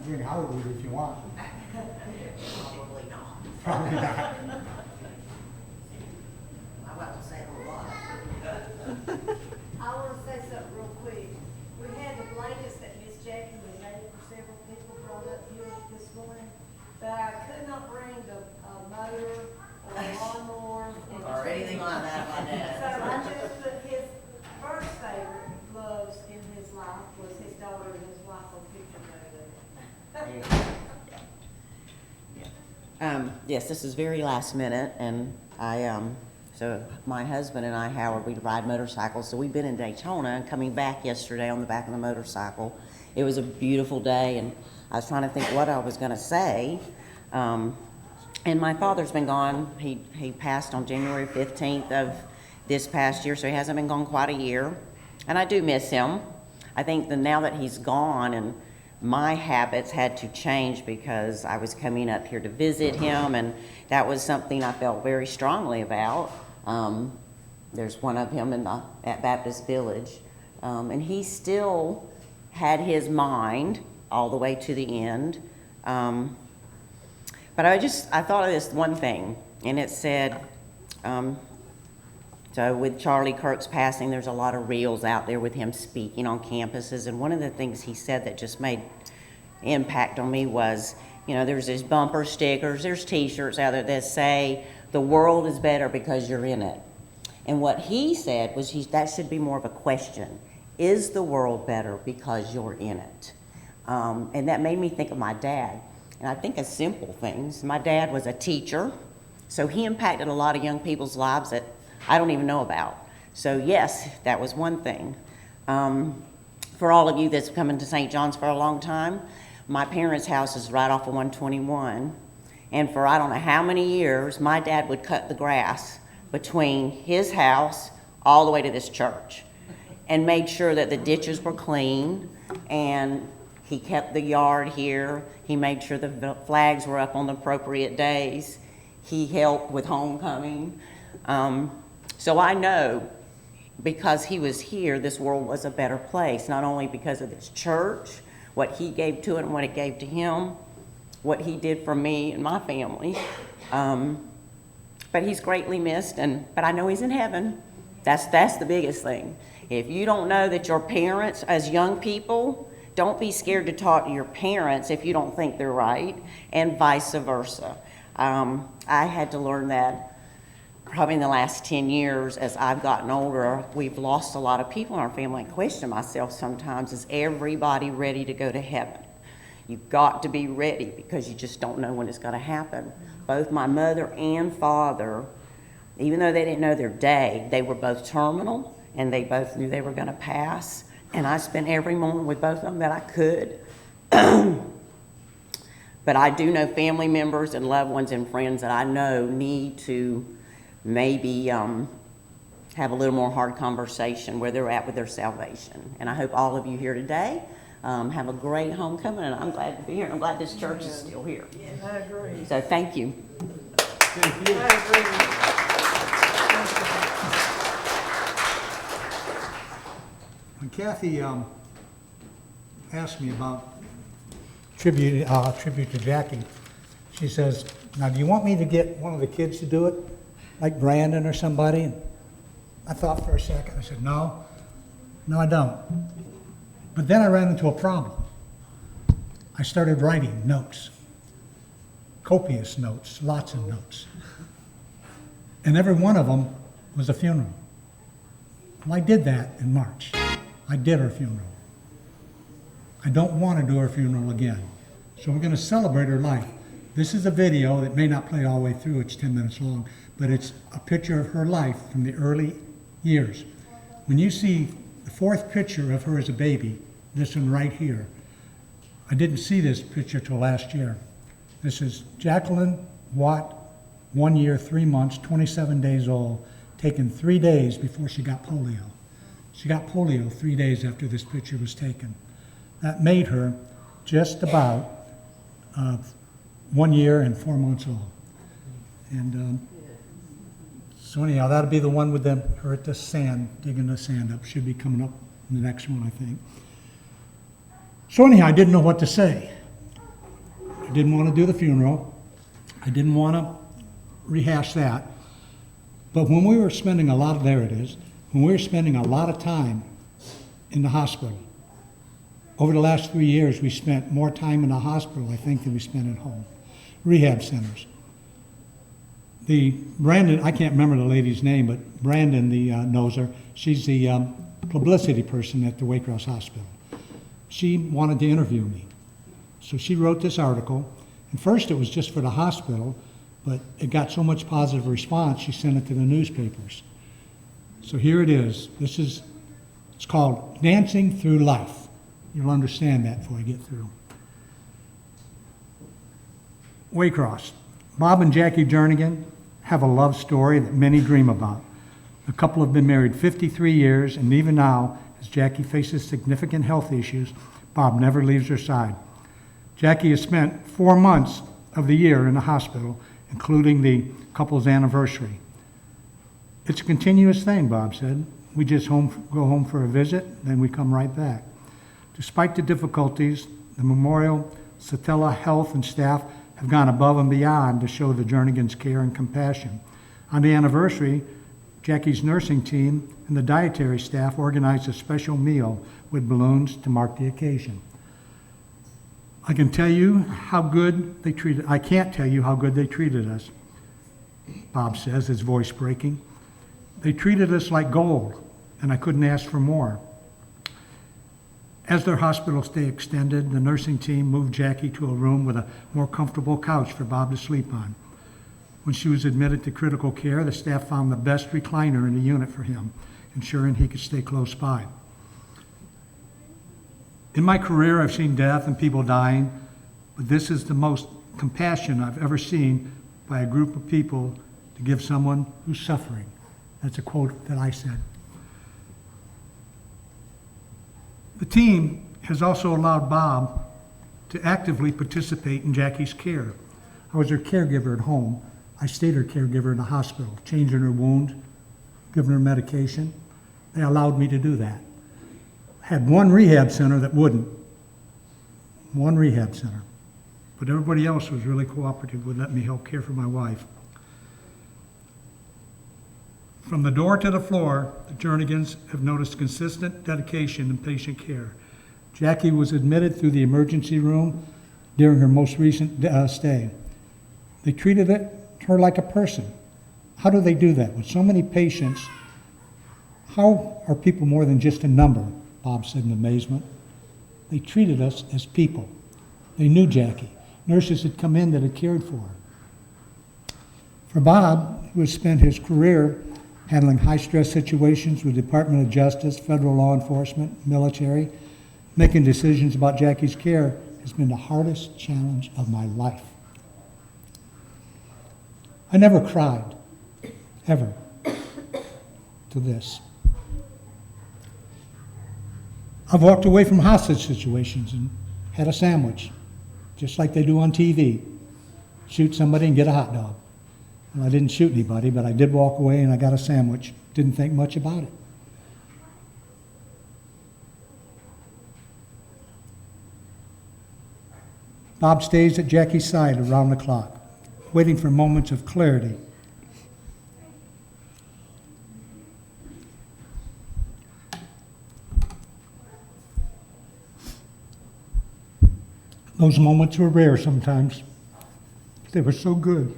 bring Howard if you want. Probably not. Probably not. I won't say a whole lot. I want to say something real quick. We had the blankets that Miss Jackie had made for several people brought up here this morning, but I could not bring the motor or lawnmower. Or anything like that on my So desk. I just put his first favorite loves in his life was his daughter and his wife on picture there. Yes, this is very last minute, and so my husband and I, Howard, we ride motorcycles, so we've been in Daytona and coming back yesterday on the back of the motorcycle. It was a beautiful day, and I was trying to think what I was going to say. And my father's been gone. He passed on January 15th of this past year, so he hasn't been gone quite a year. And I do miss him. I think that now that he's gone, and my habits had to change because I was coming up here to visit him, and that was something I felt very strongly about. There's one of him at Baptist Village, and he still had his mind all the way to the end. But I thought of this one thing, and it said, so with Charlie Kirk's passing, there's a lot of reels out there with him speaking on campuses, and one of the things he said that just made impact on me was, there's these bumper stickers, there's t-shirts out there that say, the world is better because you're in it. And what he said was that should be more of a question. Is the world better because you're in it? And that made me think of my dad. And I think of simple things. My dad was a teacher, so he impacted a lot of young people's lives that I don't even know about. So yes, that was one thing. For all of you that's coming to St. John's for a long time, my parents' house is right off of 121. And for I don't know how many years, my dad would cut the grass between his house all the way to this church and made sure that the ditches were clean, and he kept the yard here. He made sure the flags were up on the appropriate days. He helped with homecoming. So I know because he was here, this world was a better place, not only because of this church, what he gave to it and what it gave to him, what he did for me and my family. But he's greatly missed, but I know he's in heaven. That's the biggest thing. If you don't know that your parents, as young people, don't be scared to talk to your parents if you don't think they're right, and vice versa. I had to learn that probably in the last 10 years as I've gotten older. We've lost a lot of people in our family. I question myself sometimes, is everybody ready to go to heaven? You've got to be ready because you just don't know when it's going to happen. Both my mother and father, even though they didn't know their day, they were both terminal and they both knew they were going to pass. And I spent every moment with both of them that I could. But I do know family members and loved ones and friends that I know need to maybe have a little more hard conversation where they're at with their salvation. And I hope all of you here today have a great homecoming, and I'm glad to be here. I'm glad this church is still here. Yes, I agree. So thank you. Thank you. I agree. When Kathy asked me about tribute to Jackie, she says, now do you want me to get one of the kids to do it, like Brandon or somebody? And I thought for a second. I said, no, I don't. But then I ran into a problem. I started writing notes, copious notes, lots of notes. And every one of them was a funeral. Well, I did that in March. I did her funeral. I don't want to do her funeral again. So we're going to celebrate her life. This is a video that may not play all the way through. It's 10 minutes long, but it's a picture of her life from the early years. When you see the fourth picture of her as a baby, this one right here, I didn't see this picture till last year. This is Jacqueline Watt, 1 year, 3 months, 27 days old, taken 3 days before she got polio. She got polio 3 days after this picture was taken. That made her just about 1 year and 4 months old. And so anyhow, that'll be the one with her at the sand, digging the sand up. Should be coming up in the next one, I think. So anyhow, I didn't know what to say. I didn't want to do the funeral. I didn't want to rehash that. But when we were spending a lot of, there it is, when we were spending a lot of time in the hospital, over the last 3 years, we spent more time in the hospital, I think, than we spent at home. Rehab centers. Brandon, I can't remember the lady's name, but Brandon, knows her. She's the publicity person at the Waycross Hospital. She wanted to interview me. So she wrote this article. And first it was just for the hospital, but it got so much positive response, she sent it to the newspapers. So here it is. It's called Dancing Through Life. You'll understand that before I get through. Waycross. Bob and Jackie Jernigan have a love story that many dream about. The couple have been married 53 years, and even now, as Jackie faces significant health issues, Bob never leaves her side. Jackie has spent 4 months of the year in the hospital, including the couple's anniversary. It's a continuous thing, Bob said. We just go home for a visit, then we come right back. Despite the difficulties, the Memorial Satella Health and staff have gone above and beyond to show the Jernigans' care and compassion. On the anniversary, Jackie's nursing team and the dietary staff organized a special meal with balloons to mark the occasion. I can't tell you how good they treated us, Bob says, his voice breaking. They treated us like gold, and I couldn't ask for more. As their hospital stay extended, the nursing team moved Jackie to a room with a more comfortable couch for Bob to sleep on. When she was admitted to critical care, the staff found the best recliner in the unit for him, ensuring he could stay close by. In my career, I've seen death and people dying, but this is the most compassion I've ever seen by a group of people to give someone who's suffering. That's a quote that I said. The team has also allowed Bob to actively participate in Jackie's care. I was her caregiver at home. I stayed her caregiver in the hospital, changing her wound, giving her medication. They allowed me to do that. Had one rehab center that wouldn't. One rehab center. But everybody else was really cooperative with letting me help care for my wife. From the door to the floor, the Jernigans have noticed consistent dedication in patient care. Jackie was admitted through the emergency room during her most recent stay. They treated her like a person. How do they do that? With so many patients, how are people more than just a number? Bob said in amazement. They treated us as people. They knew Jackie. Nurses had come in that had cared for her. For Bob, who has spent his career handling high-stress situations with Department of Justice, federal law enforcement, military, making decisions about Jackie's care has been the hardest challenge of my life. I never cried, ever, to this. I've walked away from hostage situations and had a sandwich, just like they do on TV. Shoot somebody and get a hot dog. Well, I didn't shoot anybody, but I did walk away and I got a sandwich. Didn't think much about it. Bob stays at Jackie's side around the clock, waiting for moments of clarity. Those moments were rare sometimes. They were so good.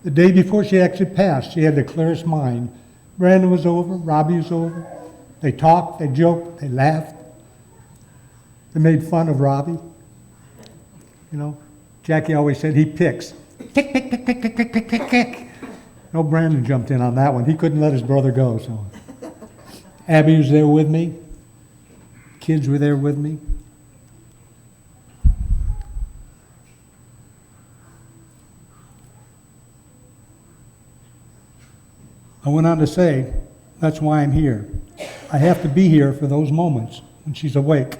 The day before she actually passed, she had the clearest mind. Brandon was over, Robbie was over. They talked, they joked, they laughed. They made fun of Robbie. You know, Jackie always said he picks. Pick, pick, pick, pick, pick, pick, pick, pick, pick. No, Brandon jumped in on that one. He couldn't let his brother go, so. Abby was there with me. Kids were there with me. I went on to say, that's why I'm here. I have to be here for those moments when she's awake.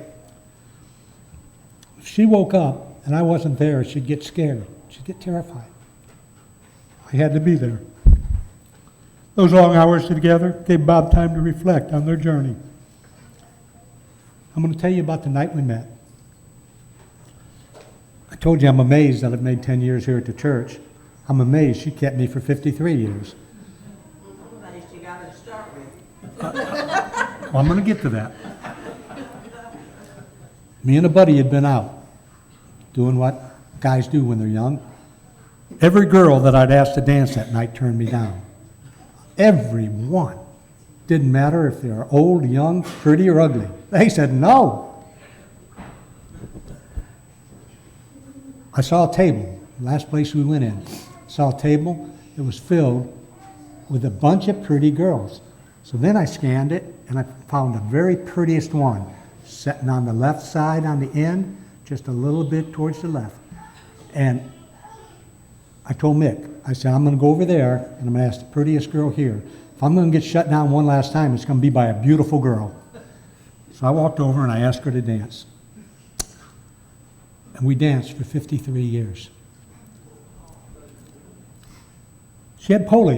If she woke up and I wasn't there, she'd get scared. She'd get terrified. I had to be there. Those long hours together gave Bob time to reflect on their journey. I'm going to tell you about the night we met. I told you I'm amazed that I've made 10 years here at the church. I'm amazed she kept me for 53 years. Nice you got her to start with. Well, I'm going to get to that. Me and a buddy had been out doing what guys do when they're young. Every girl that I'd asked to dance that night turned me down. Every one. Didn't matter if they were old, young, pretty, or ugly. They said no. I saw a table, last place we went in. Saw a table that was filled with a bunch of pretty girls. So then I scanned it, and I found the very prettiest one, sitting on the left side on the end, just a little bit towards the left. And I told Mick, I said, I'm going to go over there, and I'm going to ask the prettiest girl here. If I'm going to get shut down one last time, it's going to be by a beautiful girl. So I walked over, and I asked her to dance. And we danced for 53 years. She had polio.